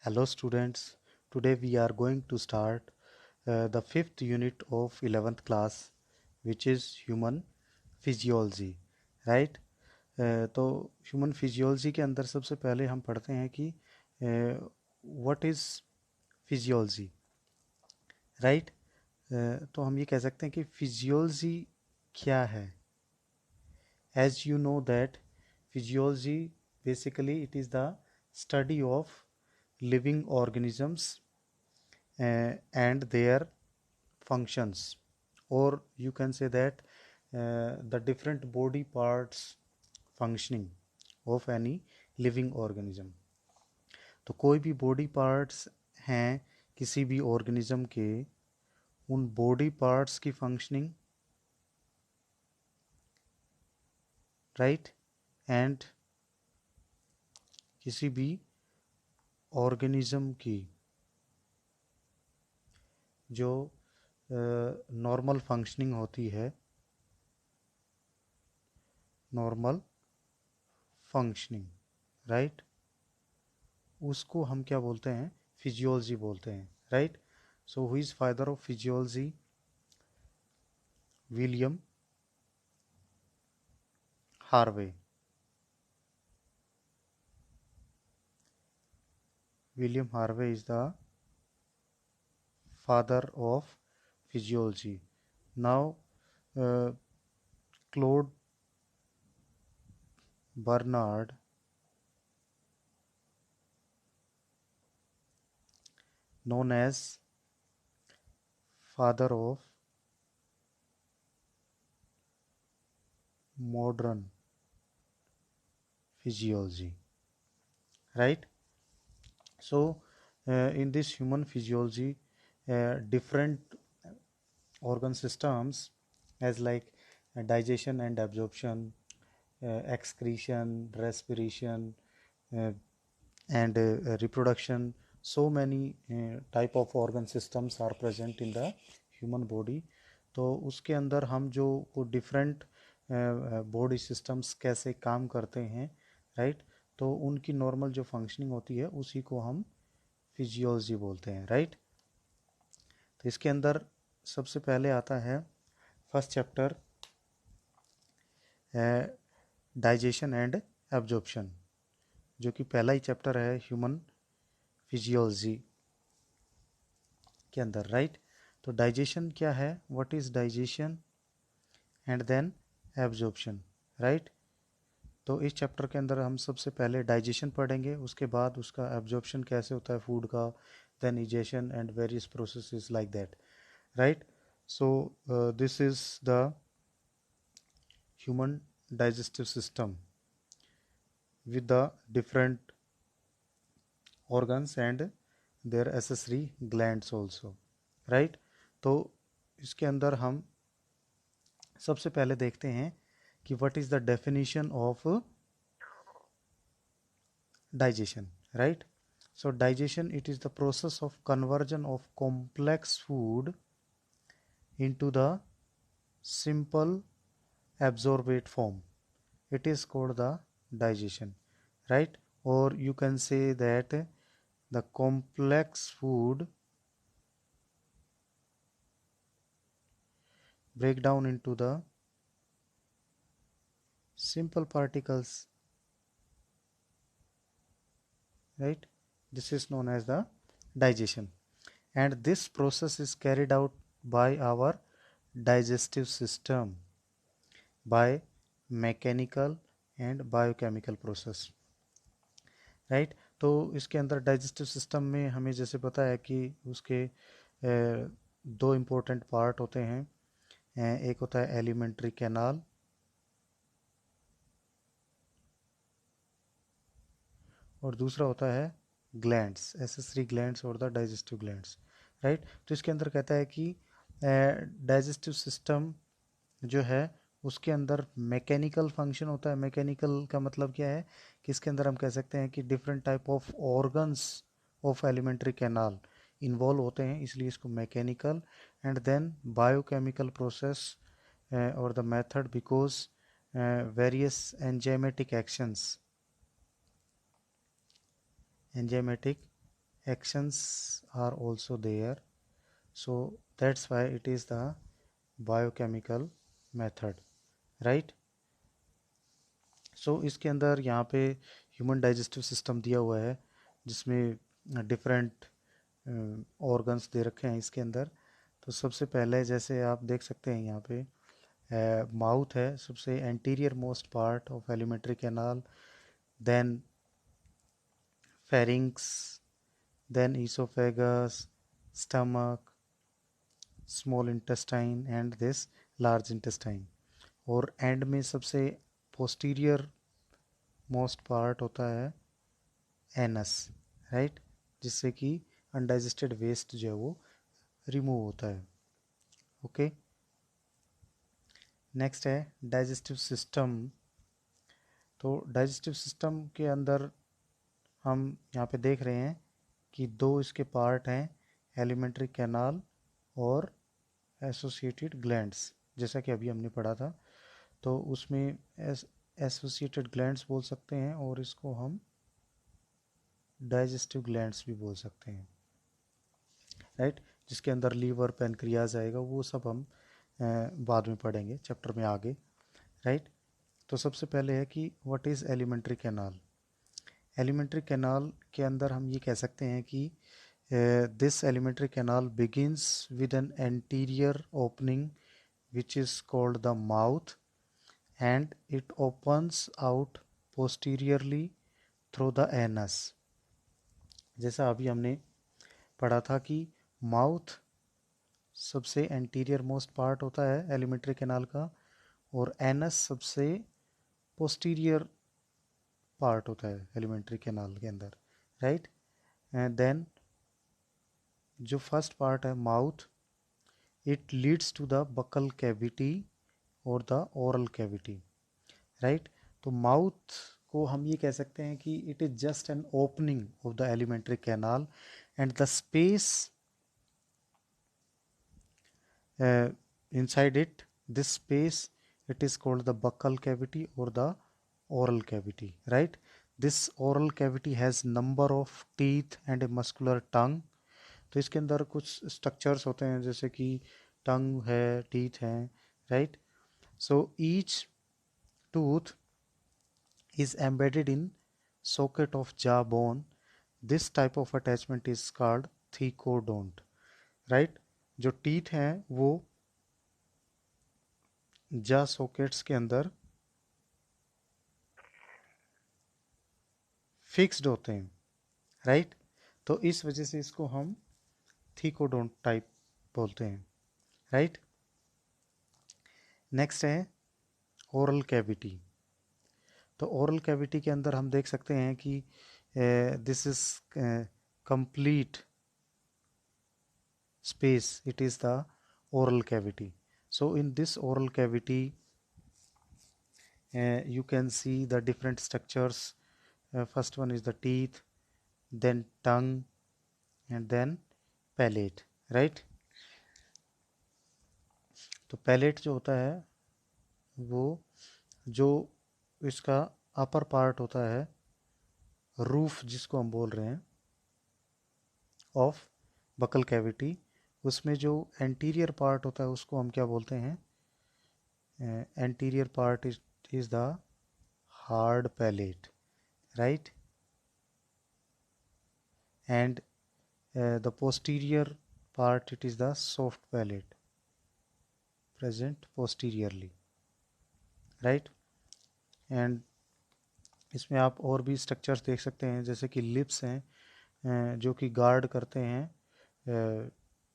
Hello students, today we are going to start the fifth unit of 11th class which is human physiology, right? तो human physiology के अंदर सबसे पहले हम पढ़ते हैं कि व्हाट इज़ फिजियोलॉजी, राइट? तो हम ये कह सकते हैं कि फिजियोलॉजी क्या है. As you know that physiology basically it is the study of living organisms and their functions, or you can say that the different body parts functioning of any living organism. तो कोई भी body parts हैं किसी भी organism के, उन body parts की functioning, right, and किसी भी ऑर्गेनिज्म की जो नॉर्मल फंक्शनिंग होती है, नॉर्मल फंक्शनिंग, राइट, उसको हम क्या बोलते हैं? फिजियोलॉजी बोलते हैं, right. So who is father of physiology? William Harvey. William Harvey is the father of physiology. Now, Claude Bernard known as father of modern physiology, right? So, in this human physiology, different organ systems as like digestion and absorption, excretion, respiration, uh, and reproduction, so many type of organ systems are present in the human body. तो उसके अंदर हम जो वो different body systems कैसे काम करते हैं, राइट, तो उनकी नॉर्मल जो फंक्शनिंग होती है उसी को हम फिजियोलॉजी बोलते हैं, राइट. तो इसके अंदर सबसे पहले आता है first chapter, digestion and absorption, जो कि पहला ही चैप्टर है ह्यूमन फिजियोलॉजी के अंदर, राइट. तो डाइजेशन क्या है? What is digestion? And then absorption, right. तो इस चैप्टर के अंदर हम सबसे पहले डाइजेशन पढ़ेंगे, उसके बाद उसका एब्जॉर्प्शन कैसे होता है फूड का, then egestion and various processes like that, right. So this is the human digestive system with the different organs and their accessory glands also, right. तो इसके अंदर हम सबसे पहले देखते हैं कि what is the definition of digestion, right. So digestion, it is the process of conversion of complex food into the simple absorbate form. It is called the digestion, right. Or you can say that the complex food break down into the simple particles, right. This is known as the digestion, and this process is carried out by our digestive system by mechanical and biochemical process, right. तो इसके अंदर digestive system में हमें जैसे पता है कि उसके दो इम्पोर्टेंट पार्ट होते हैं. एक होता है एलिमेंट्री कैनाल और दूसरा होता है ग्लैंड्स, एसेसरी ग्लैंड्स और द डाइजेस्टिव ग्लैंड्स, राइट. तो इसके अंदर कहता है कि डाइजेस्टिव सिस्टम जो है उसके अंदर मैकेनिकल फंक्शन होता है. मैकेनिकल का मतलब क्या है कि इसके अंदर हम कह सकते हैं कि different type of organs of elementary canal involve होते हैं, इसलिए इसको mechanical. And then biochemical process और the method because various enzymatic actions, enzymatic actions are also there, so that's why it is the biochemical method, right? सो इसके अंदर यहाँ पे human digestive system दिया हुआ है जिसमें डिफरेंट ऑर्गन्स दे रखे हैं इसके अंदर। तो सबसे पहले जैसे आप देख सकते हैं यहाँ पे माउथ है सबसे anterior most part of elementary canal, then pharynx, then oesophagus, stomach, small intestine and this large intestine, और एंड में सबसे पोस्टीरियर मोस्ट पार्ट होता है एनस, राइट, जिससे कि अनडाइजेस्टेड वेस्ट जो है वो रिमूव होता है। ओके, नेक्स्ट है डाइजेस्टिव सिस्टम। तो डाइजेस्टिव सिस्टम के अंदर हम यहाँ पे देख रहे हैं कि दो इसके पार्ट हैं, एलिमेंट्री कैनाल और एसोसिएटेड ग्लैंड्स, जैसा कि अभी हमने पढ़ा था। तो उसमें एसोसिएटेड ग्लैंड्स बोल सकते हैं और इसको हम डाइजेस्टिव ग्लैंड्स भी बोल सकते हैं, राइट, जिसके अंदर लीवर पैनक्रियाज आएगा, वो सब हम बाद में पढ़ेंगे चैप्टर में आगे, राइट। तो सबसे पहले है कि what is alimentary canal. Alimentary canal के अंदर हम ये कह सकते हैं कि this alimentary canal begins with an anterior opening which is called the mouth and it opens out posteriorly through the anus. जैसा अभी हमने पढ़ा था कि माउथ सबसे एंटीरियर मोस्ट पार्ट होता है एलिमेंट्री कैनाल का, और एनस सबसे पोस्टीरियर पार्ट होता है एलिमेंट्री कैनाल के अंदर, राइट। एंड देन जो फर्स्ट पार्ट है mouth, it leads to the buccal cavity और द ओरल कैविटी, राइट। तो माउथ को हम ये कह सकते हैं कि it is just an opening of the alimentary canal and the space inside it, this space, it is called the buccal cavity or the oral cavity, right. This oral cavity has number of teeth and a muscular tongue। तो इसके अंदर कुछ structures होते हैं जैसे कि टंग है, teeth हैं, right. So each tooth is embedded in socket of jaw bone। This type of attachment is called thecodont, right। जो टीथ हैं वो जा सॉकेट्स के अंदर फिक्स्ड होते हैं, राइट। तो इस वजह से इसको हम थीकोडोंट टाइप बोलते हैं, राइट। नेक्स्ट है ओरल कैविटी। तो ओरल कैविटी के अंदर हम देख सकते हैं कि this is complete space, it is the oral cavity। So in this oral cavity you can see the different structures। First one is the teeth, then tongue, and then palate, right। तो palate जो होता है वो जो इसका upper part होता है, roof जिसको हम बोल रहे हैं ऑफ बकल कैविटी, उसमें जो एंटीरियर पार्ट होता है उसको हम क्या बोलते हैं, anterior part is the hard palate, right, and the posterior part it is the soft palate present posteriorly, right। and इसमें आप और भी स्ट्रक्चर्स देख सकते हैं जैसे कि लिप्स हैं जो कि गार्ड करते हैं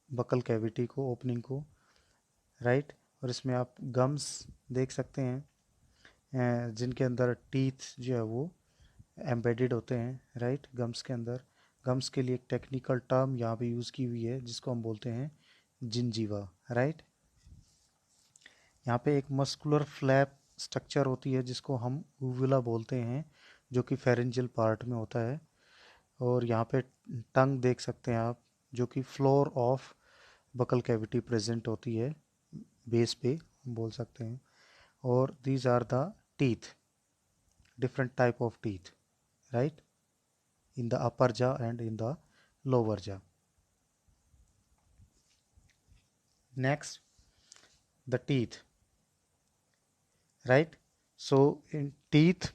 बकल कैविटी को, ओपनिंग को, राइट। और इसमें आप गम्स देख सकते हैं जिनके अंदर टीथ जो है वो एम्बेडेड होते हैं, राइट, गम्स के अंदर। गम्स के लिए एक टेक्निकल टर्म यहाँ पे यूज़ की हुई है जिसको हम बोलते हैं जिंजीवा, राइट। यहाँ पे एक मस्कुलर फ्लैप स्ट्रक्चर होती है जिसको हम ऊवुला बोलते हैं, जो कि फेरेंजियल पार्ट में होता है। और यहाँ पे टंग देख सकते हैं आप, जो कि floor of buccal cavity present होती है, बेस पे बोल सकते हैं। और these are the teeth, different type of teeth, right, in the upper jaw and in the lower jaw. Next, the teeth, right? So in teeth,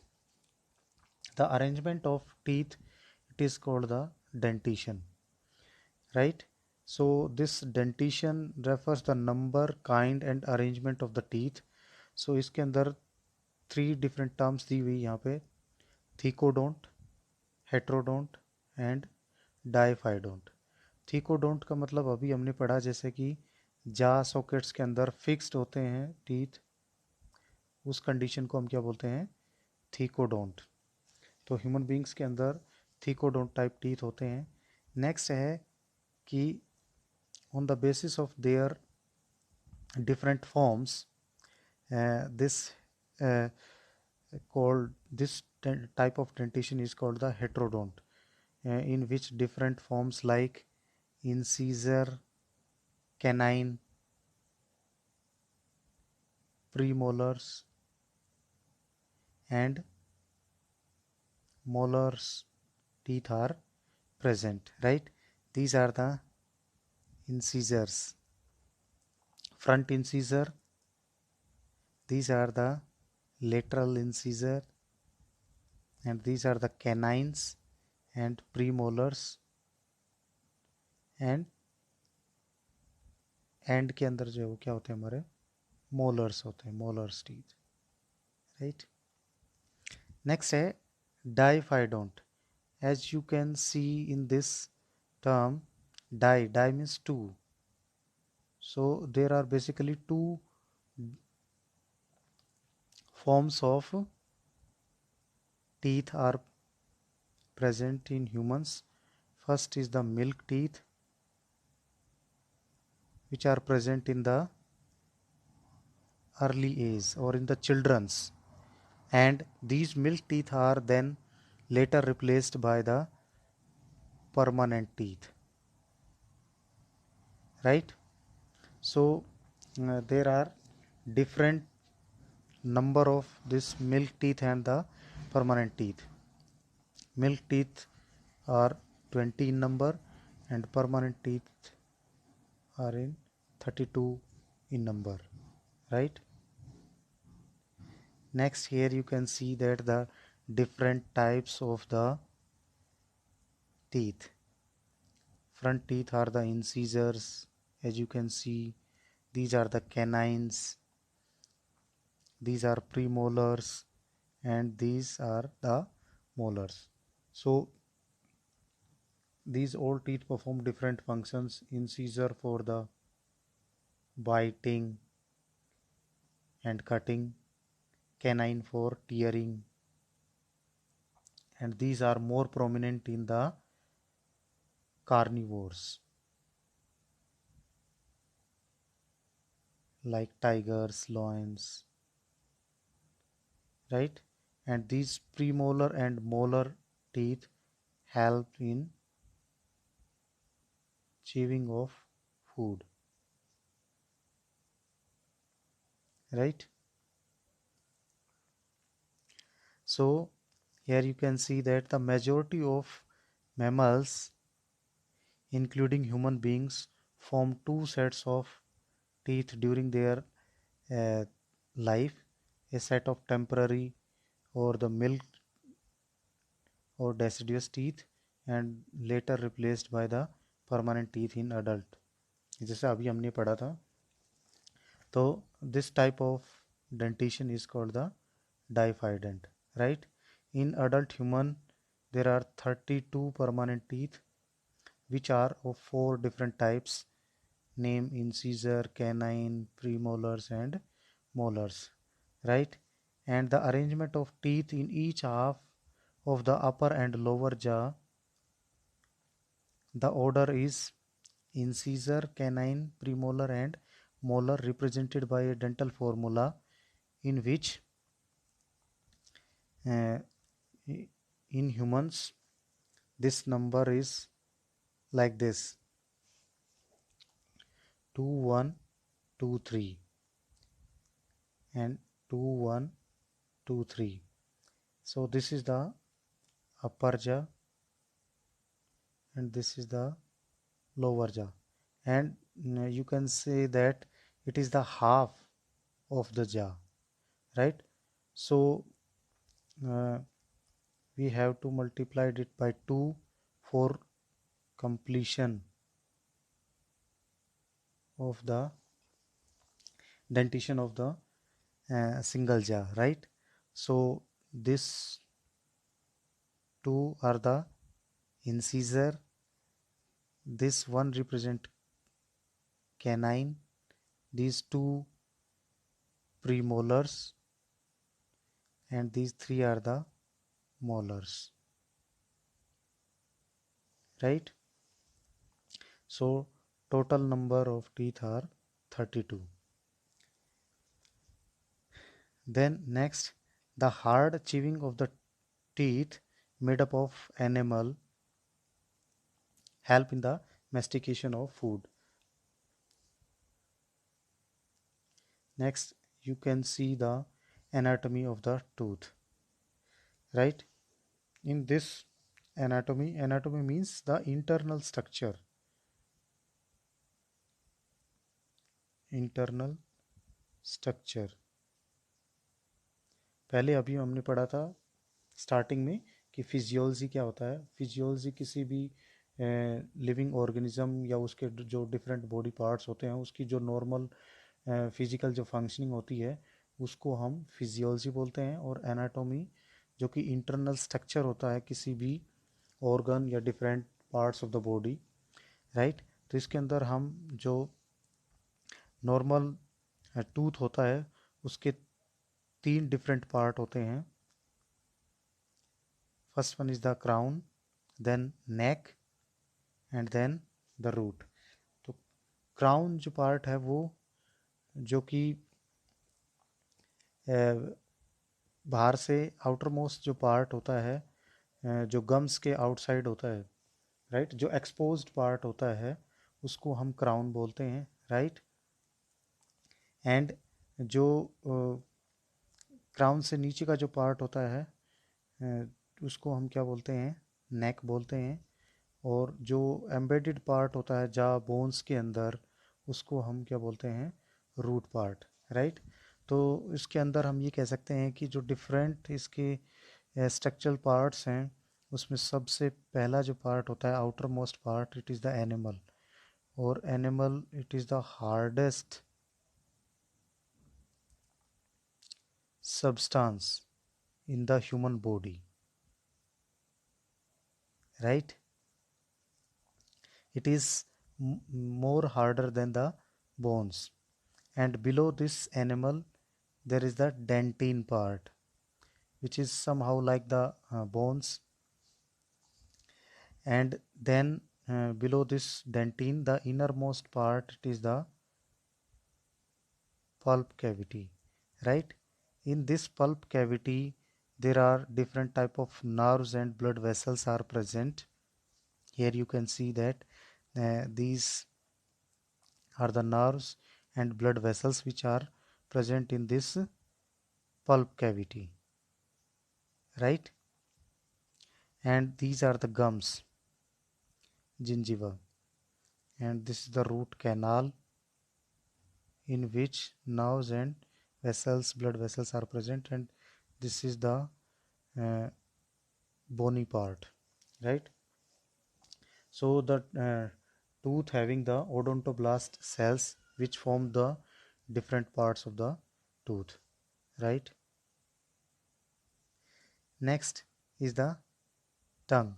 the arrangement of teeth, it is called the dentition, right? So this dentition refers the number, kind and arrangement of the teeth. So इसके अंदर 3 different terms दी हुई यहाँ पे, थिकोडोंट, heterodont and डाइफाइडोंट. थिकोडोंट का मतलब अभी हमने पढ़ा, जैसे कि जा सॉकेट्स के अंदर फिक्स्ड होते हैं टीथ, उस कंडीशन को हम क्या बोलते हैं, थिकोडोंट. तो ह्यूमन बींग्स के अंदर थिकोडोंट टाइप टीथ होते हैं. नेक्स्ट है कि on the basis of their different forms, this uh, called this type of dentition is called the heterodont, in which different forms like incisor, canine, premolars and molars teeth are present, right? These are the incisors, front incisor, these are the lateral incisor, and these are the canines and premolars, and and के अंदर जो है वो क्या होते हैं, हमारे molars होते हैं, मोलर्स टीथ, राइट. नेक्स्ट है diphyodont. As you can see in this term, di means two. So there are basically two forms of teeth are present in humans. First is the milk teeth, which are present in the early age or in the children's, and these milk teeth are then later replaced by the permanent teeth, right? So there are different number of this milk teeth and the permanent teeth. Milk teeth are 20 in number and permanent teeth are in 32 in number, right? Next, here you can see that the different types of the teeth. Front teeth are the incisors, as you can see. These are the canines, these are premolars, and these are the molars. So these all teeth perform different functions. Incisor for the biting and cutting, canine for tearing, and these are more prominent in the carnivores like tigers, lions, right? And these premolar and molar teeth help in chewing of food, right? So here you can see that the majority of mammals, including human beings, form two sets of teeth during their uh, life, a set of temporary or the milk or deciduous teeth, and later replaced by the permanent teeth in adult. जैसे अभी हमने पढ़ा था, तो this type of dentition is called the diphydent, right? In adult human, there are 32 permanent teeth, which are of 4 different types, name incisor, canine, premolars and molars, right? And the arrangement of teeth in each half of the upper and lower jaw, the order is incisor, canine, premolar and molar, represented by a dental formula in which uh, in humans this number is like this: 2 1 2 3 and 2 1 2 3. So this is the upper jaw and this is the lower jaw. And you can say that it is the half of the jaw, right? So uh, we have to multiply it by 2 for completion of the dentition of the single jaw, right? So this two are the incisor, this one represent canine, these two premolars, and these three are the molars, right? So total number of teeth are 32. Then next, the hard chewing of the teeth made up of enamel help in the mastication of food. Next, you can see the anatomy of the tooth, right? In this anatomy means the internal structure, internal structure. पहले अभी हमने पढ़ा था starting में कि physiology क्या होता है। फिजियोलॉजी किसी भी लिविंग ऑर्गेनिज्म या उसके जो डिफरेंट बॉडी पार्ट्स होते हैं उसकी जो नॉर्मल फिजिकल जो फंक्शनिंग होती है उसको हम फिजियोलॉजी बोलते हैं। और एनाटॉमी जो कि इंटरनल स्ट्रक्चर होता है किसी भी ऑर्गन या different parts of the body, right. तो इसके अंदर हम जो नॉर्मल टूथ होता है उसके 3 डिफरेंट पार्ट होते हैं। First one is the crown, then neck and then the root. तो क्राउन जो पार्ट है वो जो कि बाहर से आउटर मोस्ट जो पार्ट होता है जो गम्स के आउटसाइड होता है, राइट, जो एक्सपोज्ड पार्ट होता है उसको हम क्राउन बोलते हैं, राइट। एंड जो क्राउन से नीचे का जो पार्ट होता है उसको हम क्या बोलते हैं, नेक बोलते हैं। और जो एम्बेडेड पार्ट होता है जा बोन्स के अंदर उसको हम क्या बोलते हैं, रूट पार्ट, राइट। तो इसके अंदर हम ये कह सकते हैं कि जो डिफरेंट इसके स्ट्रक्चरल पार्ट्स हैं उसमें सबसे पहला जो पार्ट होता है outer most part, it is the enamel. और enamel it is the hardest substance in the human body, right? It is more harder than the bones. And below this animal there is the dentine part which is somehow like the bones. And then below this dentine, the innermost part, it is the pulp cavity, right? In this pulp cavity there are different type of nerves and blood vessels are present. Here you can see that these are the nerves and blood vessels which are present in this pulp cavity, right? And these are the gums, gingiva, and this is the root canal in which nerves and vessels, blood vessels are present, and this is the uh, bony part, right? So the tooth having the odontoblast cells which form the different parts of the tooth, right? Next is the tongue.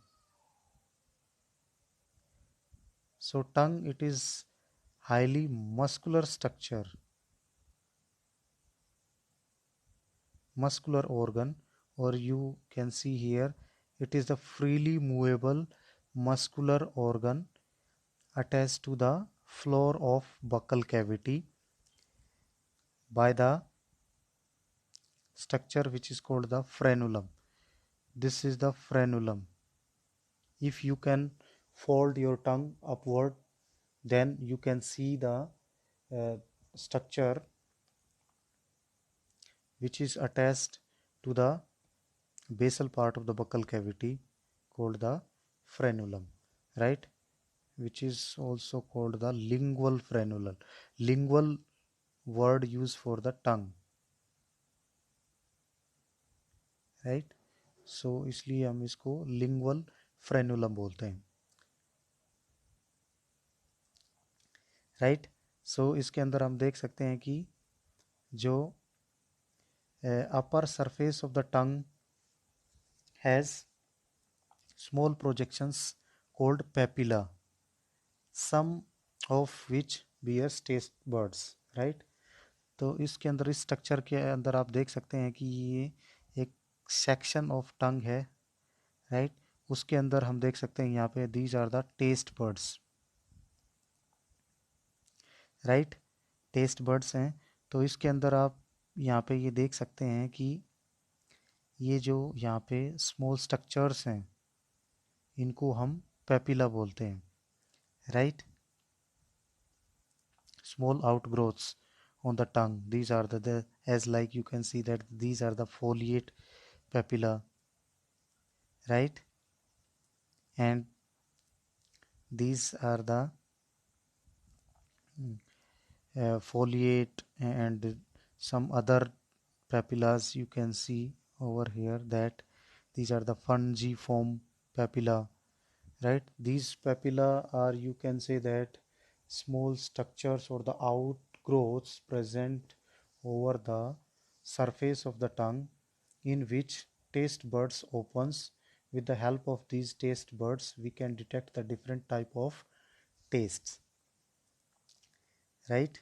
So tongue, it is highly muscular structure, muscular organ, or you can see here it is the freely movable muscular organ attached to the floor of buccal cavity by the structure which is called the frenulum. This is the frenulum. If you can fold your tongue upward, then you can see the structure which is attached to the basal part of the buccal cavity called the frenulum, right? Which is also called the lingual frenulum. Lingual word used for the tongue, right? सो इसलिए हम इसको lingual frenulum बोलते हैं, right? सो इसके अंदर हम देख सकते हैं कि जो upper surface of the tongue has small projections called papilla, some of which bears taste buds, right? तो इसके अंदर, इस स्ट्रक्चर के अंदर आप देख सकते हैं कि ये एक सेक्शन ऑफ टंग है, राइट? उसके अंदर हम देख सकते हैं यहाँ पे these are the taste buds, right? Taste buds हैं। तो इसके अंदर आप यहाँ पे ये देख सकते हैं कि ये जो यहाँ पे स्मॉल स्ट्रक्चर्स हैं इनको हम पेपिला बोलते हैं, right? Small outgrowths on the tongue, these are the as like you can see that these are the foliate papilla, right? And these are the foliate and some other papillas you can see over here, that these are the fungiform papilla, right? These papilla are, you can say that, small structures or the outgrowths present over the surface of the tongue in which taste buds opens. With the help of these taste buds we can detect the different type of tastes, right?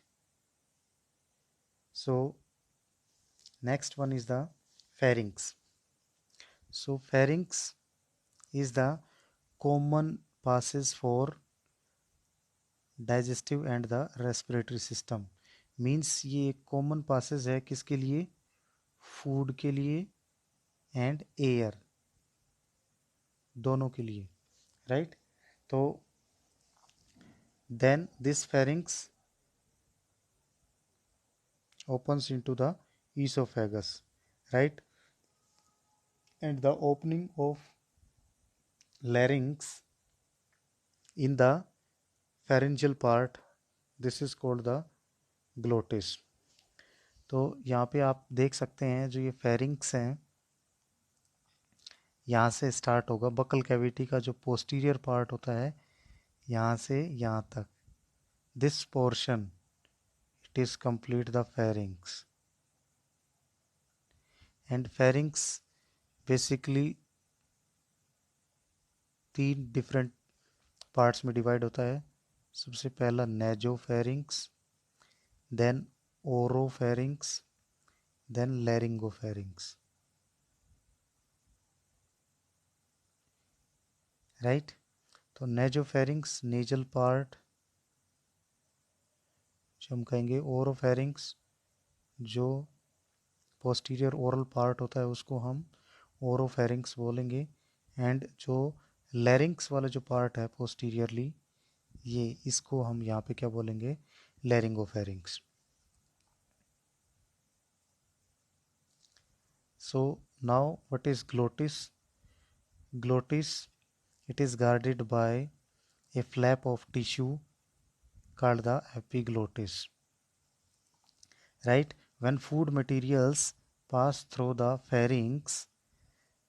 So next one is the pharynx. So pharynx is the common passes for digestive and the respiratory system. Means ये एक common Passage है किसके लिए? Food के लिए and air, दोनों के लिए, राइट? तो then this pharynx opens into the esophagus, right? And the opening of larynx in the pharyngeal part, this is called the glottis. तो यहाँ पे आप देख सकते हैं जो ये फेरिंग्स हैं, यहाँ से स्टार्ट होगा बकल कैविटी का जो पोस्टीरियर पार्ट होता है, यहाँ से यहाँ तक, this portion it is complete the pharynx. And pharynx basically 3 different parts में डिवाइड होता है। सबसे पहला nasopharynx, then oropharynx, then laryngopharynx, right? तो नेजोफेरिंग्स नेजल पार्ट जो हम कहेंगे, ओरोफेरिंग्स जो पोस्टीरियर ओरल पार्ट होता है उसको हम ओरोफेरिंग्स बोलेंगे, एंड जो लैरिंग्स वाला जो पार्ट है पोस्टीरियरली, ये इसको हम यहाँ पे क्या बोलेंगे? लैरिंगोफेरिंग्स। So now what is glottis? Glottis, it is guarded by a flap of tissue called the epiglottis, right? When food materials pass through the pharynx,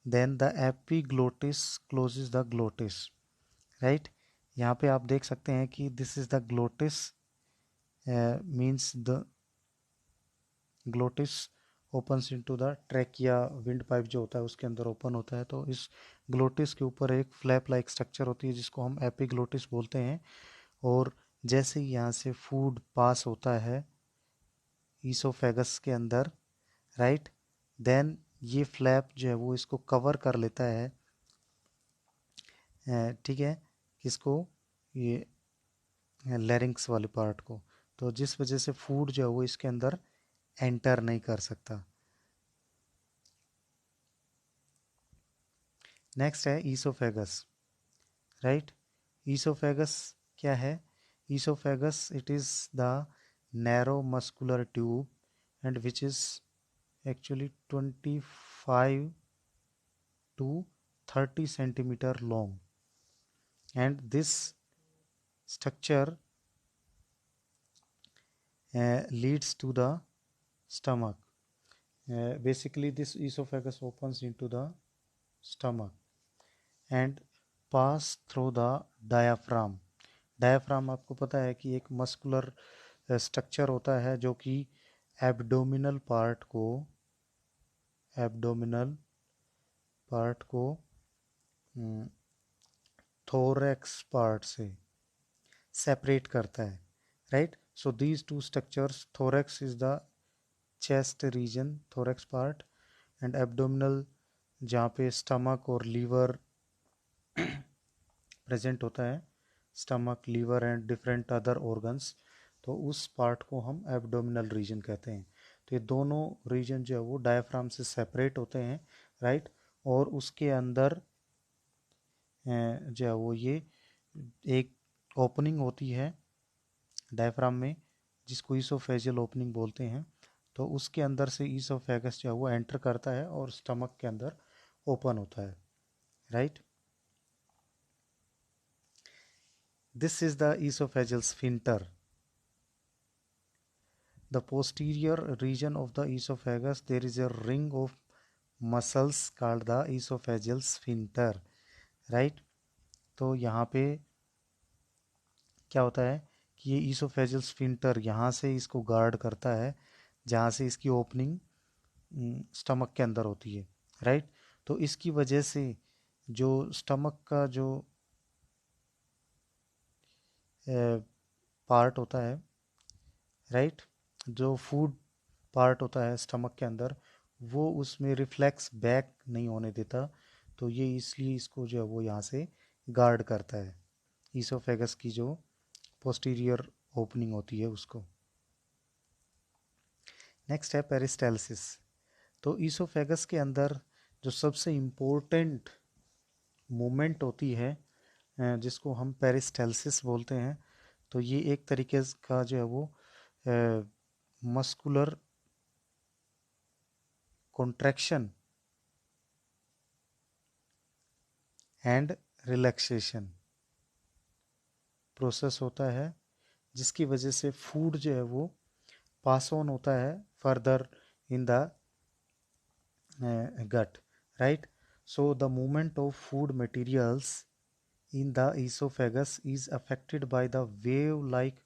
then the epiglottis closes the glottis, right? यहाँ पे आप देख सकते हैं कि this is the glottis, means the glottis opens into the trachea, wind pipe जो होता है उसके अंदर ओपन होता है। तो इस ग्लोटिस के ऊपर एक फ्लैप लाइक स्ट्रक्चर होती है जिसको हम एपिग्लोटिस बोलते हैं, और जैसे ही यहाँ से फूड पास होता है ईसोफेगस के अंदर, राइट, देन ये फ्लैप जो है वो इसको कवर कर लेता है, ठीक है, किसको? ये लैरिंक्स वाले पार्ट को। तो जिस वजह से फूड जो है वो इसके अंदर एंटर नहीं कर सकता। नेक्स्ट है ईसोफेगस, राइट? ईसोफेगस क्या है? Oesophagus it is the narrow muscular tube and which is actually 25 to 30 centimetre long, and this structure leads to the stomach. Basically this esophagus opens into the stomach and pass through the diaphragm. Diaphragm आपको पता है कि एक muscular structure होता है जो कि abdominal part को एब्डोमिनल पार्ट को थोरैक्स पार्ट से सेपरेट करता है, right. So these two structures, thorax is the chest region, thorax part, and abdominal जहाँ पे स्टमक और लीवर प्रेजेंट होता है, stomach, liver and different other organs, तो उस पार्ट को हम एब्डोमिनल रीजन कहते हैं. तो ये दोनों रीजन जो है वो डायफ्राम से सेपरेट होते हैं, राइट. और उसके अंदर जो है वो ये एक ओपनिंग होती है डायफ्राम में जिसको ईसोफेजियल ओपनिंग बोलते हैं. तो उसके अंदर से ईसोफेगस जो है वो एंटर करता है और स्टमक के अंदर ओपन होता है, right. This is the esophageal sphincter. The posterior region of the esophagus, there is a ring of muscles called the esophageal sphincter, right. तो यहाँ पे क्या होता है कि ये esophageal sphincter यहाँ से इसको गार्ड करता है जहाँ से इसकी ओपनिंग स्टमक के अंदर होती है, राइट. तो इसकी वजह से जो स्टमक का जो पार्ट होता है, राइट, जो फूड पार्ट होता है स्टमक के अंदर, वो उसमें रिफ्लेक्स बैक नहीं होने देता. तो ये इसलिए इसको जो है वो यहाँ से गार्ड करता है, ईसोफेगस की जो पोस्टीरियर ओपनिंग होती है उसको. नेक्स्ट है पेरिस्टालसिस. तो ईसोफेगस के अंदर जो सबसे इम्पोर्टेंट मूवमेंट होती है जिसको हम पेरिस्टालसिस बोलते हैं, तो ये एक तरीके का जो है वो muscular contraction and relaxation process होता है जिसकी वजह से फूड जो है वो पास ऑन होता है further in the gut, right. So the movement of food materials in the esophagus is affected by the wave like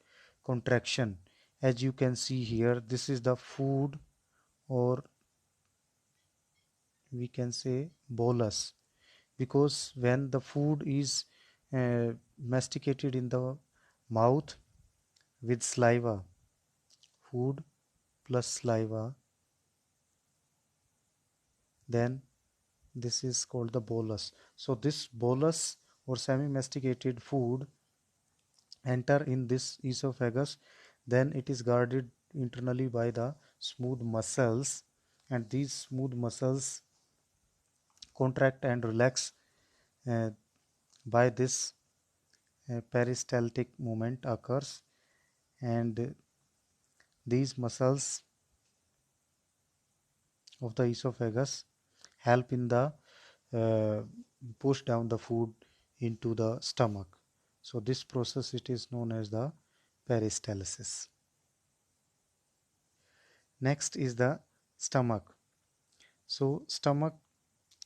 contraction. As you can see here, this is the food, or we can say bolus, because when the food is masticated in the mouth with saliva, food plus saliva, then this is called the bolus. So this bolus or semi-masticated food enter in this esophagus, then it is guarded internally by the smooth muscles, and these smooth muscles contract and relax uh, by this peristaltic movement occurs, and these muscles of the esophagus help in the uh, push down the food into the stomach. So this process it is known as the peristalsis. Next is the stomach. So stomach,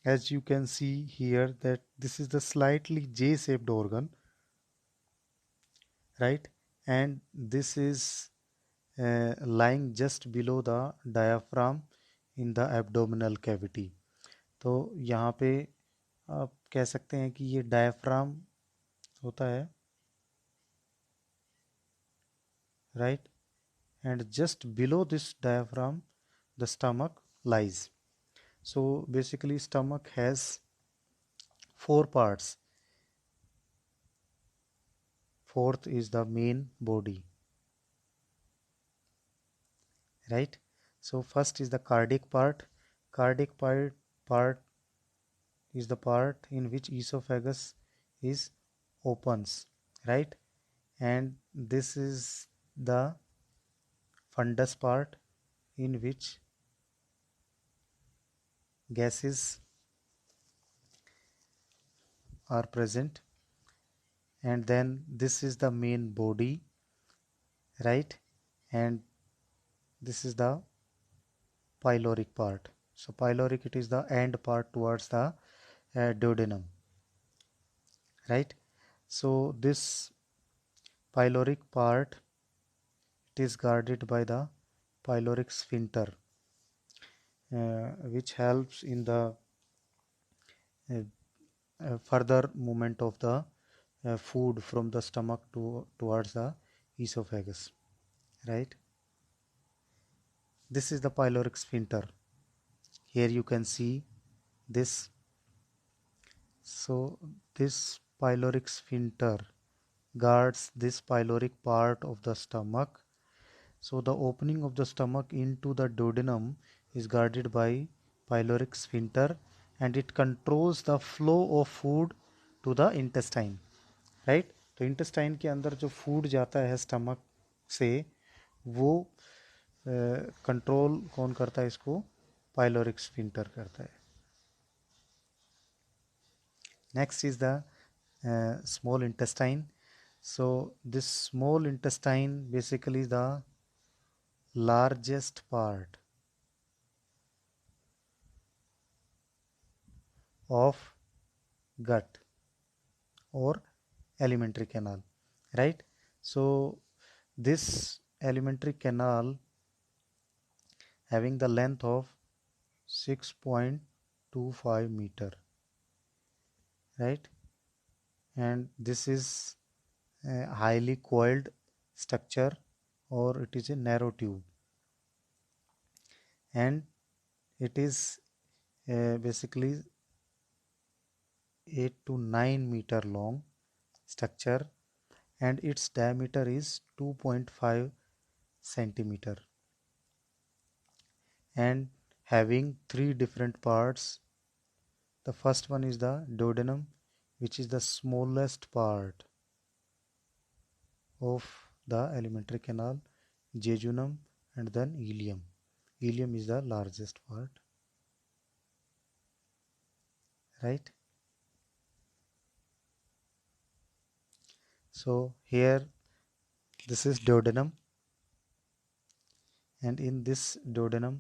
as you can see here, that this is the slightly J-shaped organ, right, and this is lying just below the diaphragm in the abdominal cavity. तो यहाँ पे आप कह सकते हैं कि ये diaphragm होता है, right, and just below this diaphragm the stomach lies. So basically stomach has four parts. Fourth is the main body, right. So first is the cardiac part. Cardiac part is the part in which esophagus is opens, right, and this is the fundus part in which gases are present, and then this is the main body, right? And this is the pyloric part. So pyloric, it is the end part towards the duodenum, right? So this pyloric part, it is guarded by the pyloric sphincter, which helps in the uh, further movement of the food from the stomach towards the esophagus, right? This is the pyloric sphincter. Here you can see this. So this pyloric sphincter guards this pyloric part of the stomach. So the opening of the stomach into the duodenum is guarded by pyloric sphincter, and it controls the flow of food to the intestine, right? तो intestine के अंदर जो food जाता है stomach से, वो control कौन करता है इसको? पाइलोरिक स्फिंक्टर करता है. Next is the small intestine. So this small intestine basically the largest part of gut or alimentary canal, right? So this alimentary canal having the length of 6.25 meter, right? And this is a highly coiled structure, or it is a narrow tube, and it is basically 8 to 9 meter long structure, and its diameter is 2.5 centimeter, and having three different parts. The first one is the duodenum, which is the smallest part of the alimentary canal, jejunum, and then ileum. Ileum is the largest part, right? So here this is duodenum, and in this duodenum,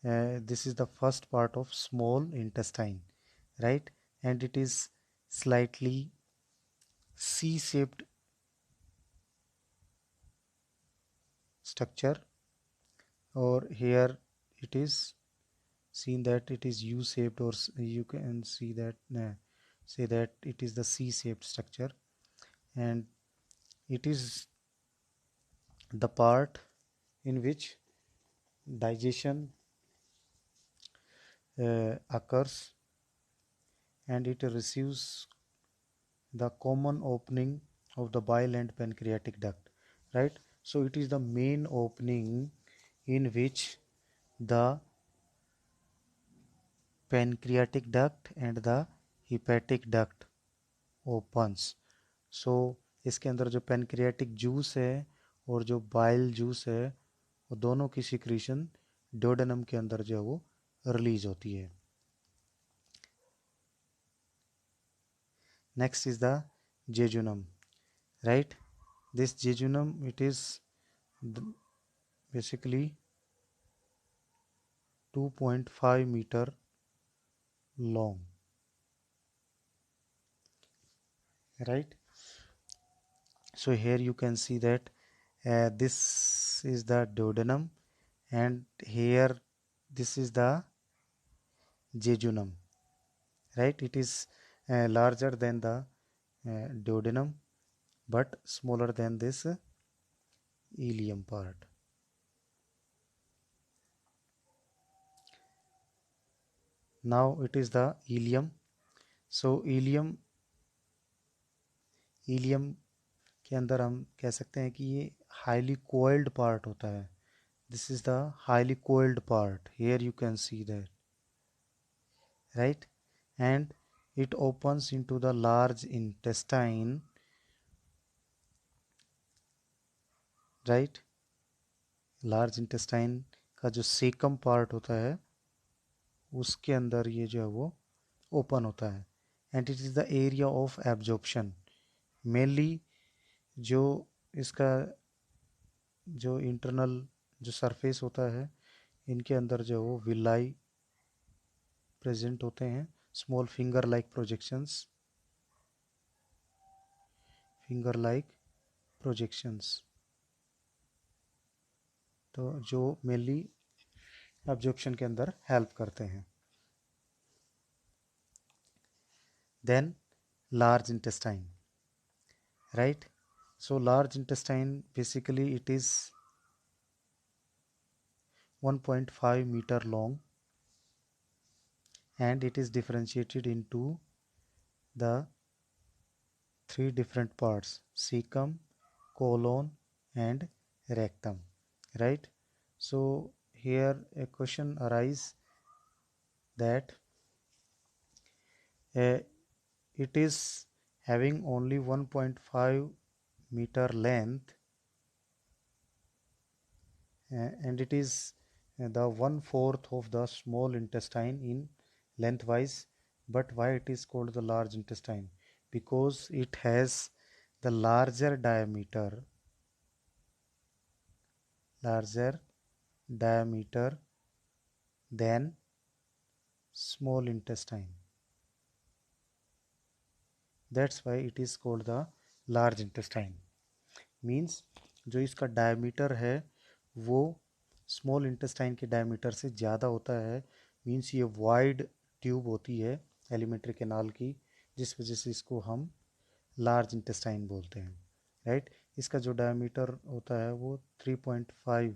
this is the first part of small intestine, right? And it is slightly C-shaped structure, or here it is seen that it is U-shaped, or you can see that say that it is the C-shaped structure, and it is the part in which digestion occurs, and it receives the common opening of the bile and pancreatic duct, right? So it is the main opening in which the pancreatic duct and the hepatic duct opens. So इसके अंदर जो pancreatic juice है और जो bile juice है, वो दोनों की सिक्रीशन डोडेनम के अंदर जो है वो रिलीज होती है. Next is the jejunum, right? This jejunum, it is basically 2.5 meter long, right? So here you can see that this is the duodenum, and here this is the jejunum, right? It is larger than the duodenum, but smaller than this ileum part. Now it is the ileum. So ileum के अंदर हम कह सकते हैं कि ये highly coiled part होता है. This is the highly coiled part. Here you can see that, right? And it opens into the large intestine, right? Large intestine का जो सेकम पार्ट होता है उसके अंदर ये जो है वो ओपन होता है, and it is the area of absorption, mainly जो इसका जो इंटरनल जो सरफेस होता है, इनके अंदर जो वो विलाई प्रेजेंट होते हैं, स्मॉल फिंगर लाइक प्रोजेक्शंस, तो जो मेनली एब्जॉर्प्शन के अंदर हेल्प करते हैं. Then large intestine, right. So large intestine basically it is 1.5 meter long, and it is differentiated into the three different parts: cecum, colon, and rectum, right. So here a question arises that uh, it is having only 1.5 meter length, and it is the 1/4 of the small intestine in lengthwise. But why it is called the large intestine? Because it has the larger diameter than small intestine. That's why it is called the large intestine. Means जो इसका diameter है वो small intestine के diameter से ज़्यादा होता है. Means ये वाइड ट्यूब होती है एलिमेंट्री कैनाल की, जिस वजह से इसको हम लार्ज इंटेस्टाइन बोलते हैं, राइट. इसका जो डायमीटर होता है वो 3.5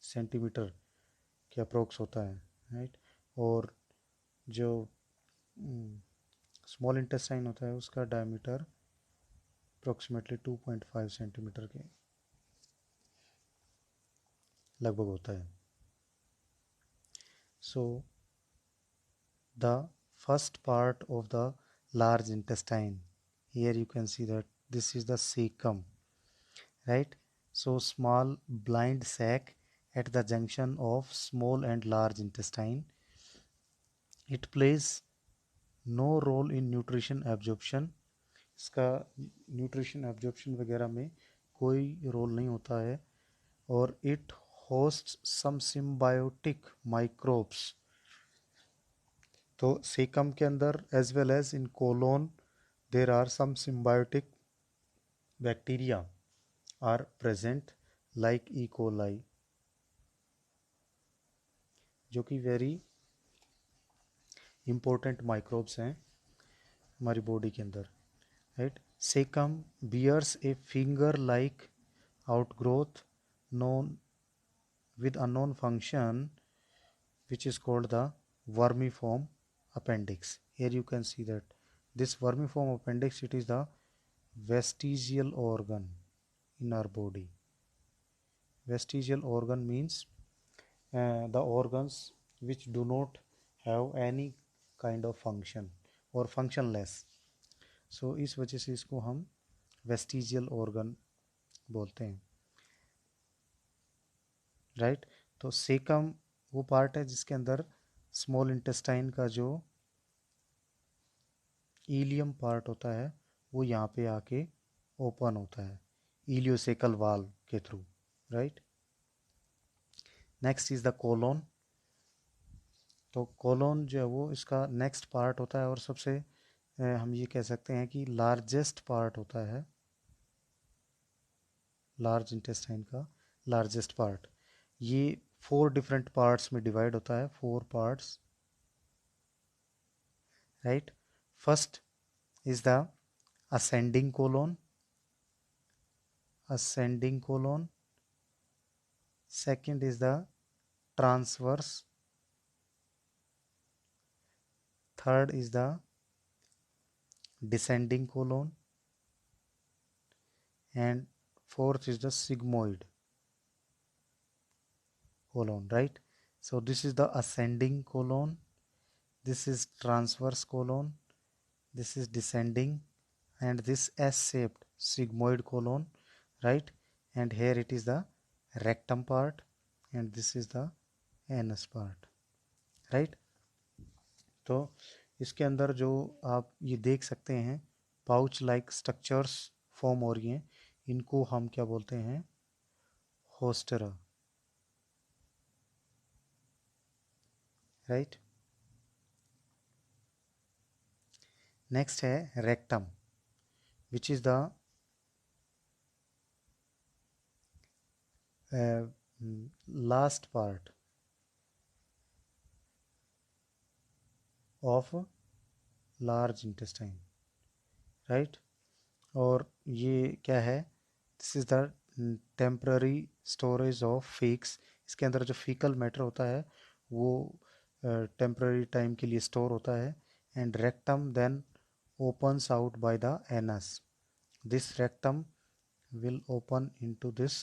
सेंटीमीटर के अप्रोक्स होता है, राइट. और जो स्मॉल इंटेस्टाइन होता है उसका डायमीटर अप्रोक्सीमेटली 2.5 सेंटीमीटर के लगभग होता है. So the first part of the large intestine, here you can see that this is the cecum, right. So small blind sac at the junction of small and large intestine. It plays no role in nutrition absorption. इसका nutrition absorption वगैरह में कोई role नहीं होता है. और it hosts some symbiotic microbes. तो caecum के अंदर as well as in colon there are some symbiotic bacteria are present like E coli, जो कि वेरी इंपॉर्टेंट माइक्रोब्स हैं हमारी बॉडी के अंदर, right. Caecum bears a finger like outgrowth known with unknown function, which is called the vermiform appendix. Here you can see that this vermiform appendix, it is the vestigial organ in our body. Vestigial organ means the organs which do not have any kind of function or functionless. So इस वजह से इसको हम vestigial organ बोलते हैं, right. तो caecum वो part है जिसके अंदर स्मॉल इंटेस्टाइन का जो इलियम पार्ट होता है वो यहाँ पे आके ओपन होता है इलियोसेकल वाल्व के through, right. Next is the colon. तो कोलोन जो है वो इसका नेक्स्ट पार्ट होता है और सबसे हम ये कह सकते हैं कि लार्जेस्ट पार्ट होता है, लार्ज इंटेस्टाइन का लार्जेस्ट पार्ट. ये 4 डिफरेंट पार्ट्स में डिवाइड होता है, 4 parts, right. First is the ascending colon. Second is the transverse. Third is the descending colon, and fourth is the sigmoid colon, right. So this is the ascending colon, this is transverse colon, this is descending, and this S-shaped sigmoid colon, right. And here it is the rectum part, and this is the anus part, right. तो इसके अंदर जो आप ये देख सकते हैं pouch like structures form हो रही हैं, इनको हम क्या बोलते हैं, होस्टेरा, राइट। नेक्स्ट है rectum, which is the last part of large intestine, right. और ये क्या है, this is the temporary storage of fix, इसके अंदर जो फीकल मैटर होता है वो टेम्पररी टाइम के लिए स्टोर होता है। And rectum then opens out by the anus. This rectum will open into this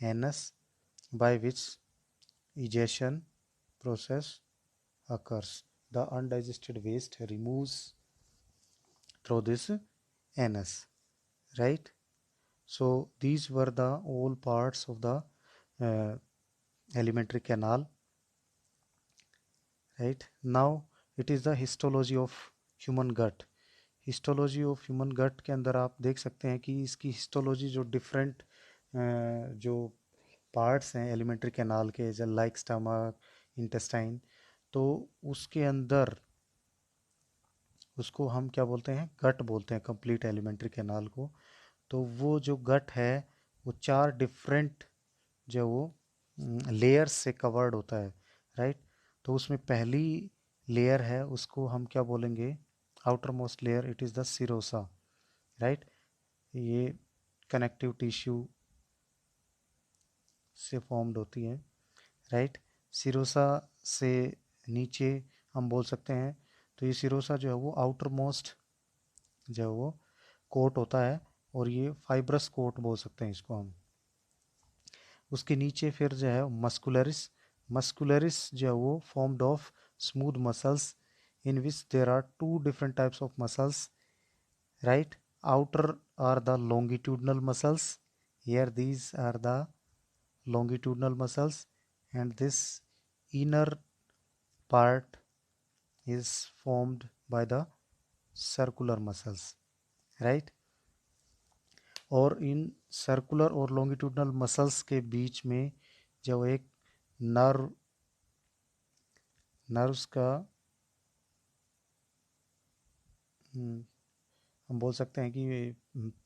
anus, by which egestion process occurs. The undigested waste removes through this anus, right. So these were the all parts of the uh, alimentary canal, right. Now it is the histology of human gut. Histology of human gut के अंदर आप देख सकते हैं कि इसकी histology जो different जो पार्ट्स हैं एलिमेंट्री कैनाल के, जो लाइक स्टमक, इंटेस्टाइन, तो उसके अंदर उसको हम क्या बोलते हैं, गट बोलते हैं, कंप्लीट एलिमेंट्री कैनाल को। तो वो जो गट है वो 4 डिफरेंट जो वो लेयर्स से कवर्ड होता है, राइट। तो उसमें पहली लेयर है उसको हम क्या बोलेंगे, outer most layer, it is the serosa, right. ये कनेक्टिव टिश्यू से फॉर्म्ड होती है, राइट। सिरोसा से नीचे हम बोल सकते हैं, तो ये सिरोसा जो है वो आउटर मोस्ट जो है वो कोट होता है, और ये फाइब्रस कोट बोल सकते हैं इसको हम। उसके नीचे फिर जो है मस्कुलरिस, मस्कुलरिस जो है वो formed of smooth muscles in which there are 2 different types of muscles, right. Outer are the longitudinal muscles, here these are the longitudinal muscles, and this inner part is formed by the circular muscles, right. और in circular और longitudinal muscles के बीच में जो एक nerves का हम बोल सकते हैं कि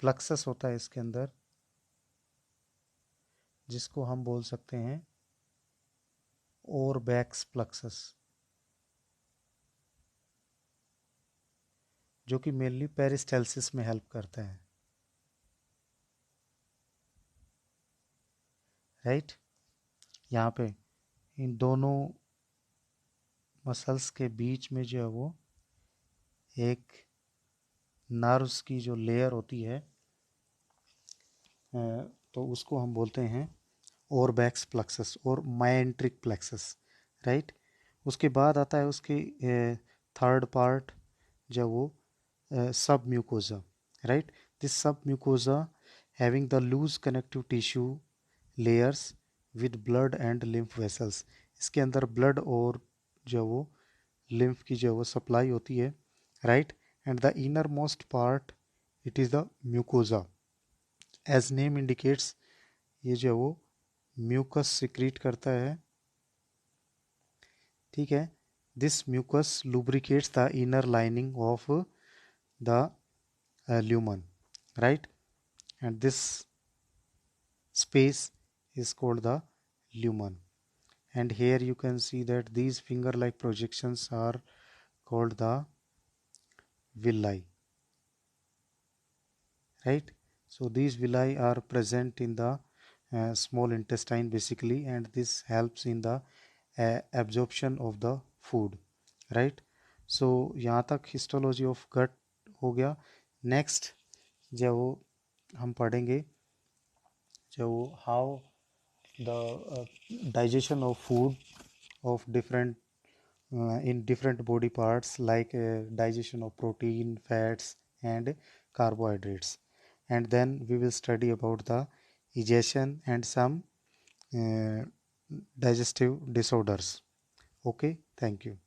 प्लक्सस होता है इसके अंदर, जिसको हम बोल सकते हैं ओरबैक्स प्लक्सस, जो कि मेनली पेरिस्टालसिस में हेल्प करता है, राइट। यहाँ पे इन दोनों मसल्स के बीच में जो है वो एक नर्व्स की जो लेयर होती है, तो उसको हम बोलते हैं ओरबैक्स प्लक्सस और माइंट्रिक प्लेक्सस, राइट। उसके बाद आता है उसके थर्ड पार्ट जो वो submucosa, right. This submucosa having the loose connective tissue layers with blood and lymph vessels, इसके अंदर ब्लड और जो वो लिम्फ की जो वो सप्लाई होती है, right. And the inner most part it is the mucosa, as name indicates, ये जो वो म्यूकस सिक्रीट करता है, ठीक है। This mucus lubricates the inner lining of the lumen, right. And this space is called the lumen, and here you can see that these finger like projections are called the villi, right. So these villi are present in the small intestine basically, and this helps in the absorption of the food, right. So यहाँ तक histology of gut हो गया। Next जो हम पढ़ेंगे जो how the digestion of food of different in different body parts, like digestion of protein, fats and carbohydrates, and then we will study about the digestion and some uh, digestive disorders. Okay, thank you.